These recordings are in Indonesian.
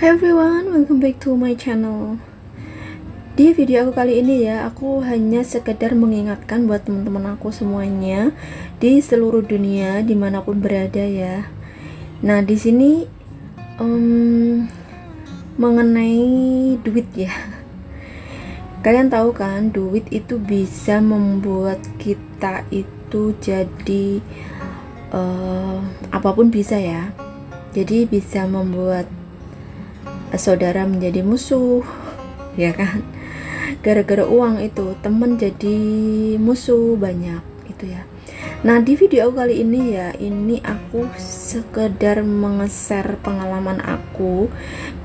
Hi everyone, welcome back to my channel. Di video aku kali ini ya, aku hanya sekedar mengingatkan buat teman-teman aku semuanya di seluruh dunia dimanapun berada ya. Nah di sini mengenai duit ya. Kalian tahu kan, duit itu bisa membuat kita itu jadi apapun bisa ya. Jadi bisa membuat saudara menjadi musuh, ya kan? Gara-gara uang itu temen jadi musuh banyak itu ya. Nah di video kali ini ya, ini aku sekedar menge-share pengalaman aku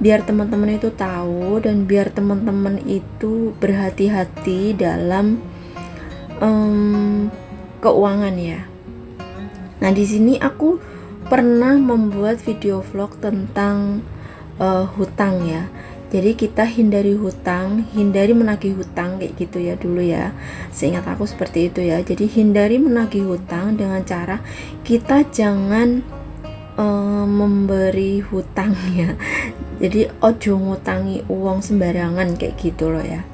biar teman-teman itu tahu dan biar teman-teman itu berhati-hati dalam keuangan ya. Nah di sini aku pernah membuat video vlog tentang hutang ya. Jadi kita hindari hutang, hindari menagih hutang kayak gitu ya dulu ya. Seingat aku seperti itu ya. Jadi hindari menagih hutang dengan cara kita jangan memberi hutang ya. Jadi ojo ngutangi uang sembarangan kayak gitu loh ya.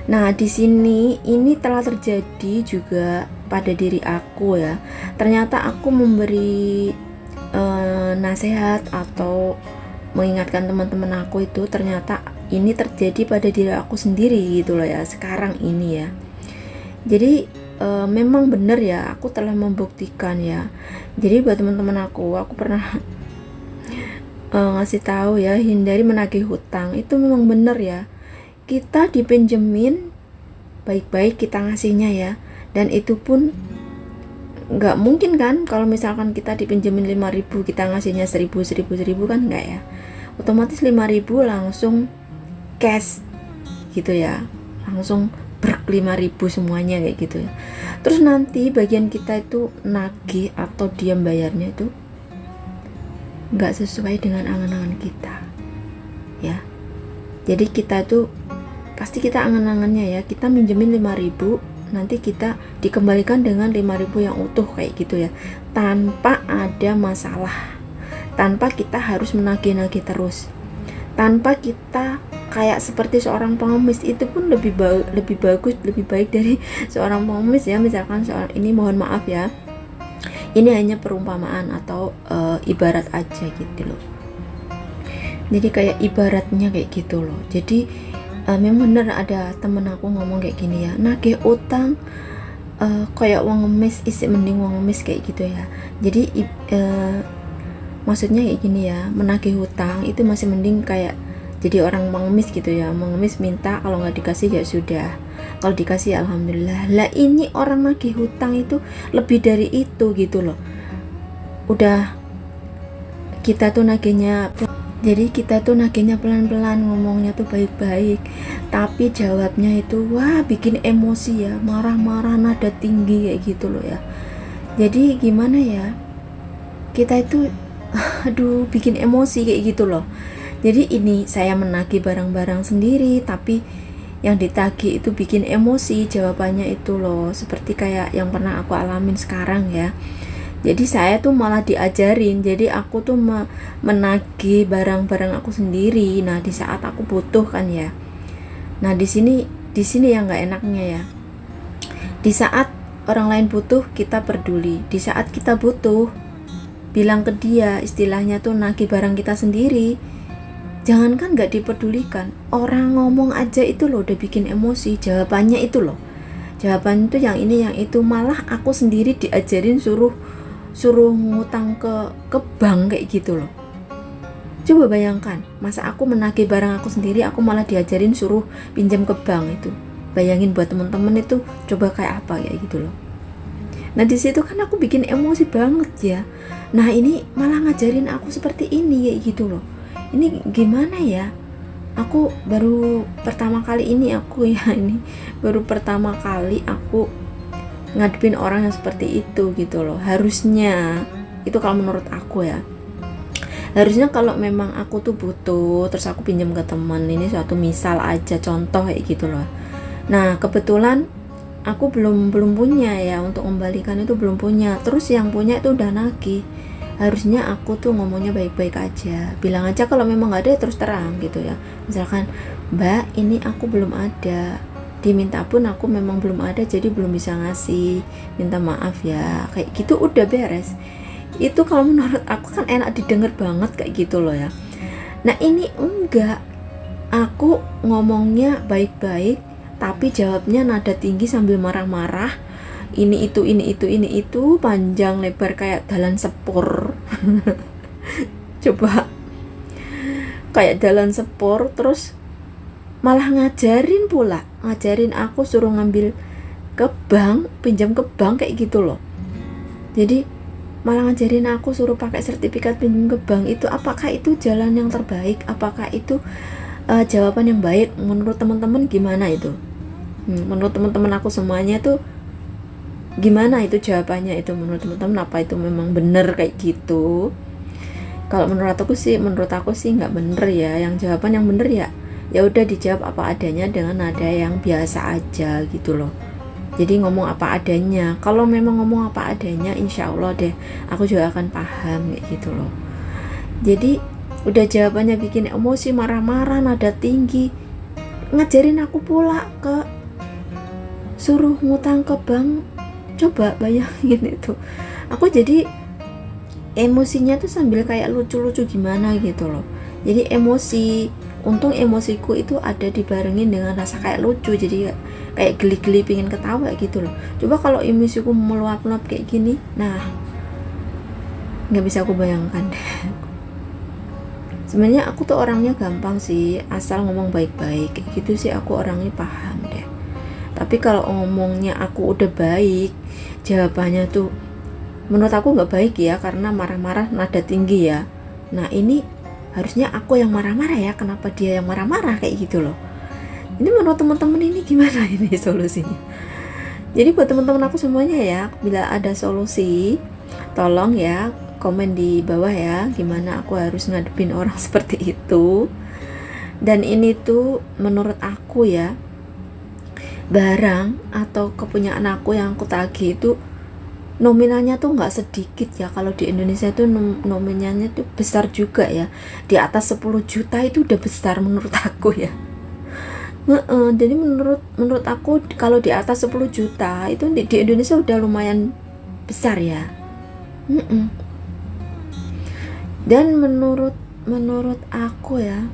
Nah, di sini ini telah terjadi juga pada diri aku ya. Ternyata aku memberi nasihat atau mengingatkan teman-teman aku itu ternyata ini terjadi pada diri aku sendiri gitu loh ya sekarang ini ya. Jadi memang benar ya, aku telah membuktikan ya. Jadi buat teman-teman aku pernah ngasih tahu ya, hindari menagih hutang. Itu memang benar ya, kita dipinjemin baik-baik kita ngasihnya ya, dan itu pun nggak mungkin kan kalau misalkan kita dipinjemin 5.000 kita ngasihnya 1.000 kan enggak ya, otomatis 5.000 langsung cash gitu ya, langsung brek 5.000 semuanya kayak gitu ya. Terus nanti bagian kita itu nagih atau diam bayarnya itu nggak sesuai dengan angan-angan kita ya. Jadi kita itu pasti kita angan-angannya ya, kita minjemin 5.000 nanti kita dikembalikan dengan 5.000 yang utuh kayak gitu ya, tanpa ada masalah, tanpa kita harus menagih-nagih terus, tanpa kita kayak seperti seorang pengemis. Itu pun lebih bagus, lebih baik dari seorang pengemis ya. Misalkan seorang ini, mohon maaf ya, ini hanya perumpamaan atau ibarat aja gitu loh. Jadi kayak ibaratnya kayak gitu loh. Jadi memang bener ada temen aku ngomong kayak gini ya, nagih utang kayak wong ngemis, isi mending wong ngemis kayak gitu ya. Jadi maksudnya kayak gini ya, menagih hutang itu masih mending kayak jadi orang mengemis gitu ya. Mengemis minta, kalau nggak dikasih ya sudah, kalau dikasih alhamdulillah. Lah ini orang nagih hutang itu lebih dari itu gitu loh. Udah kita tuh nagihnya, jadi kita tuh nagihnya pelan-pelan, ngomongnya tuh baik-baik, tapi jawabnya itu wah bikin emosi ya, marah-marah nada tinggi kayak gitu loh ya. Jadi gimana ya, kita itu aduh bikin emosi kayak gitu loh. Jadi ini saya menagih barang-barang sendiri, tapi yang ditagih itu bikin emosi jawabannya itu loh, seperti kayak yang pernah aku alamin sekarang ya. Jadi saya tuh malah diajarin, jadi aku tuh menagih barang-barang aku sendiri. Nah di saat aku butuh kan ya. Nah di sini yang nggak enaknya ya, di saat orang lain butuh kita peduli, di saat kita butuh bilang ke dia, istilahnya tuh nagih barang kita sendiri, jangankan nggak dipedulikan, orang ngomong aja itu loh udah bikin emosi, jawabannya itu loh, jawaban itu yang ini yang itu, malah aku sendiri diajarin suruh ngutang ke bank kayak gitu loh. Coba bayangkan, masa aku menagih barang aku sendiri, aku malah diajarin suruh pinjam ke bank. Itu bayangin buat temen-temen itu coba kayak apa ya gitu loh. Nah di situ kan aku bikin emosi banget ya. Nah ini malah ngajarin aku seperti ini kayak gitu loh. Ini gimana ya, aku baru pertama kali ini aku ngadepin orang yang seperti itu gitu loh. Harusnya itu kalau menurut aku ya, harusnya kalau memang aku tuh butuh terus aku pinjam ke teman, ini suatu misal aja, contoh kayak gitu loh. Nah kebetulan aku belum punya ya, untuk membalikan itu belum punya, terus yang punya itu udah nagih, harusnya aku tuh ngomongnya baik-baik aja, bilang aja kalau memang nggak ada ya terus terang gitu ya. Misalkan, Mbak, ini aku belum ada, diminta pun aku memang belum ada, jadi belum bisa ngasih, minta maaf ya, kayak gitu udah beres. Itu kalau menurut aku kan enak didengar banget kayak gitu loh ya. Nah ini enggak, aku ngomongnya baik-baik tapi jawabnya nada tinggi sambil marah-marah, ini itu panjang lebar kayak dalan sepur. Coba, kayak dalan sepur, terus malah ngajarin pula, ngajarin aku suruh ngambil ke bank, pinjam ke bank kayak gitu loh. Jadi malah ngajarin aku suruh pakai sertifikat pinjam ke bank. Itu apakah itu jalan yang terbaik? Apakah itu jawaban yang baik menurut teman-teman? Gimana itu? Menurut teman-teman aku semuanya tuh gimana itu jawabannya itu menurut teman-teman? Apa itu memang benar kayak gitu? Kalau menurut aku sih nggak bener ya. Yang jawaban yang bener ya udah dijawab apa adanya dengan nada yang biasa aja gitu loh. Jadi ngomong apa adanya. Kalau memang ngomong apa adanya, insya Allah deh aku juga akan paham kayak gitu loh. Jadi udah jawabannya bikin emosi, marah-marah, nada tinggi, ngajarin aku pula ke suruh ngutang ke bank. Coba bayangin itu. Aku jadi emosinya tuh sambil kayak lucu-lucu gimana gitu loh. Jadi emosi, untung emosiku itu ada dibarengin dengan rasa kayak lucu, jadi kayak geli-geli pingin ketawa gitu loh. Coba kalau emosiku meluap-luap kayak gini, nah nggak bisa aku bayangkan deh. Sebenarnya aku tuh orangnya gampang sih, asal ngomong baik-baik kayak gitu sih aku orangnya paham deh. Tapi kalau ngomongnya aku udah baik, jawabannya tuh menurut aku nggak baik ya, karena marah-marah nada tinggi ya. Nah ini harusnya aku yang marah-marah ya, kenapa dia yang marah-marah kayak gitu loh. Ini menurut teman-teman ini gimana ini solusinya? Jadi buat teman-teman aku semuanya ya, bila ada solusi tolong ya komen di bawah ya, gimana aku harus ngadepin orang seperti itu. Dan ini tuh menurut aku ya, barang atau kepunyaan aku yang aku tagih itu nominalnya tuh nggak sedikit ya. Kalau di Indonesia tuh nominalnya tuh besar juga ya, di atas 10 juta itu udah besar menurut aku ya. Jadi menurut aku kalau di atas 10 juta itu di Indonesia udah lumayan besar ya. Dan menurut aku ya,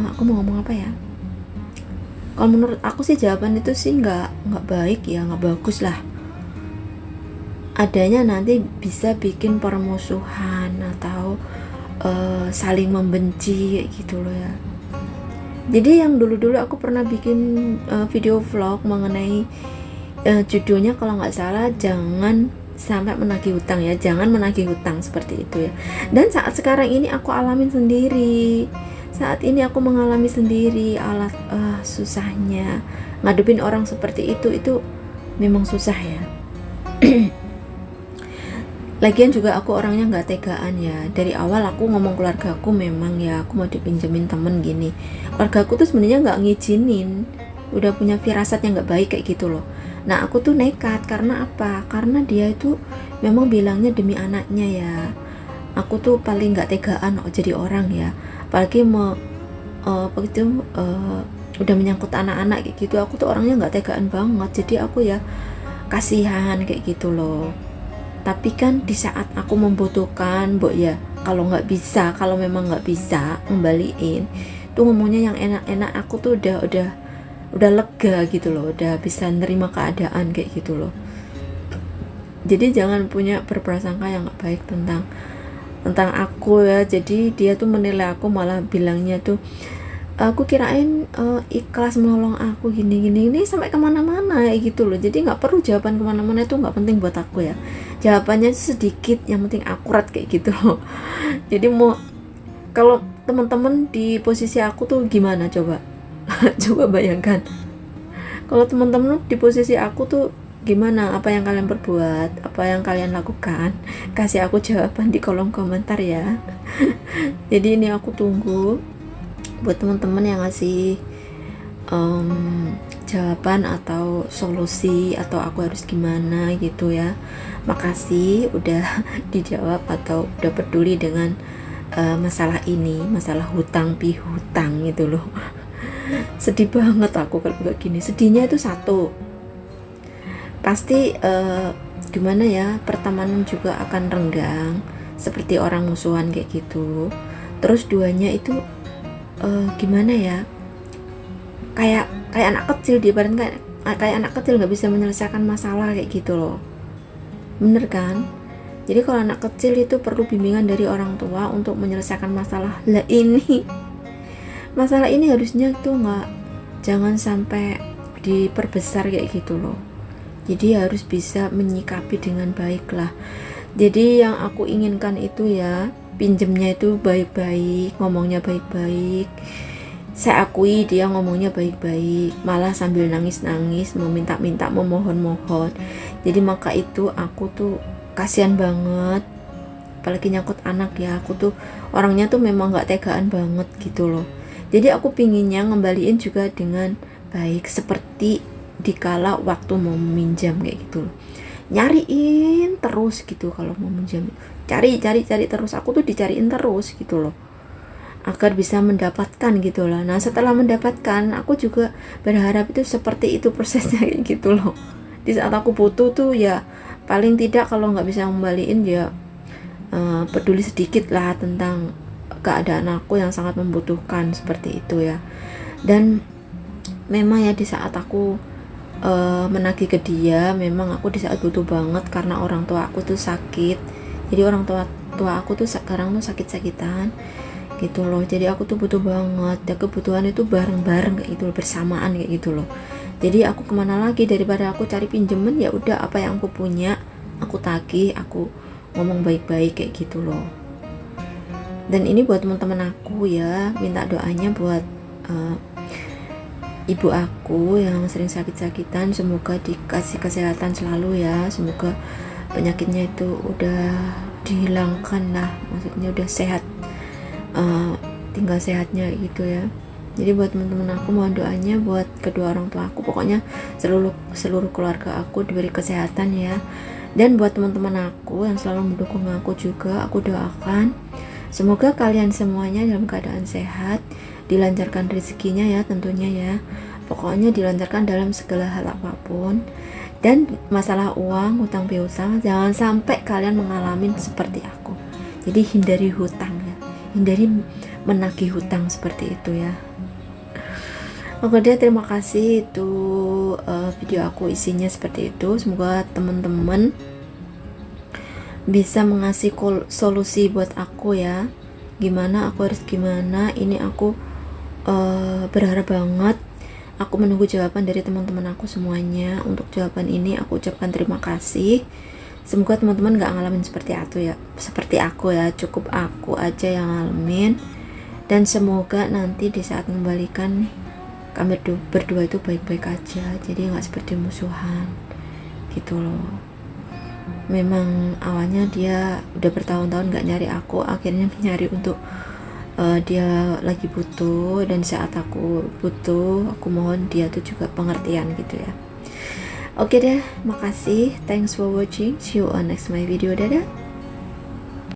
aku mau ngomong apa ya, kalau menurut aku sih jawaban itu sih nggak baik ya, nggak bagus lah. Adanya nanti bisa bikin permusuhan atau saling membenci kayak gitu loh ya. Jadi yang dulu-dulu aku pernah bikin video vlog mengenai judulnya kalau nggak salah jangan sampai menagih hutang ya, jangan menagih hutang seperti itu ya. Dan saat sekarang ini aku alamin sendiri, saat ini aku mengalami sendiri susahnya ngadepin orang seperti itu memang susah ya. Lagian juga aku orangnya nggak tegaan ya. Dari awal aku ngomong keluarga aku memang ya aku mau dipinjemin temen gini. Keluarga aku tuh sebenarnya nggak ngizinin, udah punya firasat yang nggak baik kayak gitu loh. Nah aku tuh nekat karena apa? Karena dia itu memang bilangnya demi anaknya ya. Aku tuh paling nggak tegaan jadi orang ya. Apalagi udah menyangkut anak-anak kayak gitu. Aku tuh orangnya nggak tegaan banget. Jadi aku ya kasihan kayak gitu loh. Tapi kan di saat aku membutuhkan, ya kalau memang nggak bisa ngembaliin, tuh ngomongnya yang enak-enak. Aku tuh udah lega gitu loh, udah bisa nerima keadaan kayak gitu loh. Jadi jangan punya berprasangka yang nggak baik tentang aku ya. Jadi dia tuh menilai aku malah bilangnya tuh, aku kirain ikhlas menolong aku gini sampai kemana-mana ya gitu loh. Jadi nggak perlu jawaban kemana-mana, itu nggak penting buat aku ya. Jawabannya sedikit, yang penting akurat kayak gitu loh. Jadi kalau teman-teman di posisi aku tuh gimana coba? Coba bayangkan. Kalau teman-teman di posisi aku tuh gimana? Apa yang kalian perbuat? Apa yang kalian lakukan? Kasih aku jawaban di kolom komentar ya. Jadi ini aku tunggu buat teman-teman yang ngasih jawaban atau solusi atau aku harus gimana gitu ya. Makasih udah dijawab atau udah peduli dengan masalah ini, masalah hutang pihutang gitu loh. Sedih banget aku kalau kayak gini. Sedihnya itu satu, pasti gimana ya, pertemanan juga akan renggang seperti orang musuhan kayak gitu. Terus duanya itu gimana ya, kayak anak kecil, diibaratkan kayak anak kecil nggak bisa menyelesaikan masalah kayak gitu loh, bener kan? Jadi kalau anak kecil itu perlu bimbingan dari orang tua untuk menyelesaikan masalah. Lah ini masalah ini harusnya tuh jangan sampai diperbesar kayak gitu loh. Jadi harus bisa menyikapi dengan baik lah. Jadi yang aku inginkan itu ya, pinjemnya itu baik-baik, ngomongnya baik-baik. Saya akui dia ngomongnya baik-baik, malah sambil nangis-nangis, meminta-minta, memohon-mohon. Jadi maka itu aku tuh kasihan banget, apalagi nyangkut anak ya. Aku tuh orangnya tuh memang gak tegaan banget gitu loh. Jadi aku pinginnya ngembaliin juga dengan baik, seperti dikala waktu mau meminjam kayak gitu loh. Nyariin terus gitu kalau mau minjam, cari terus, aku tuh dicariin terus gitu loh, agar bisa mendapatkan gitu loh. Nah setelah mendapatkan, aku juga berharap itu seperti itu prosesnya kayak gitu loh. Di saat aku butuh tuh ya, paling tidak kalau nggak bisa ngembaliin ya peduli sedikit lah tentang keadaan aku yang sangat membutuhkan, seperti itu ya. Dan memang ya di saat aku menagih ke dia, memang aku di saat butuh banget karena orang tua aku tuh sakit. Jadi orang tua aku tuh sekarang tuh sakit-sakitan gitu loh. Jadi aku tuh butuh banget, ya kebutuhan itu bareng-bareng kayak gitu loh, bersamaan kayak gitu loh. Jadi aku kemana lagi daripada aku cari pinjemen, ya udah apa yang aku punya aku tagih, aku ngomong baik-baik kayak gitu loh. Dan ini buat teman-teman aku ya, minta doanya buat ibu aku yang sering sakit-sakitan, semoga dikasih kesehatan selalu ya, semoga penyakitnya itu udah dihilangkan lah, maksudnya udah sehat, tinggal sehatnya gitu ya. Jadi buat teman-teman aku mohon doanya buat kedua orang tua aku, pokoknya seluruh keluarga aku diberi kesehatan ya. Dan buat teman-teman aku yang selalu mendukung aku juga, aku doakan semoga kalian semuanya dalam keadaan sehat, dilancarkan rezekinya ya tentunya ya, pokoknya dilancarkan dalam segala hal apapun. Dan masalah uang, hutang piutang, jangan sampai kalian mengalami seperti aku. Jadi hindari hutang ya, hindari menagih hutang seperti itu ya. Oke deh, terima kasih. Itu video aku isinya seperti itu. Semoga teman-teman bisa mengasih solusi buat aku ya, gimana aku harus gimana. Ini aku berharap banget, aku menunggu jawaban dari teman-teman aku semuanya. Untuk jawaban ini aku ucapkan terima kasih. Semoga teman-teman gak ngalamin seperti aku ya, cukup aku aja yang ngalamin. Dan semoga nanti di saat mengembalikan kami berdua itu baik-baik aja, jadi gak seperti musuhan gitu loh. Memang awalnya dia udah bertahun-tahun gak nyari aku, akhirnya nyari untuk dia lagi butuh, dan saat aku butuh, aku mohon dia tuh juga pengertian gitu ya. Oke deh, makasih, thanks for watching, see you on next my video, dadah.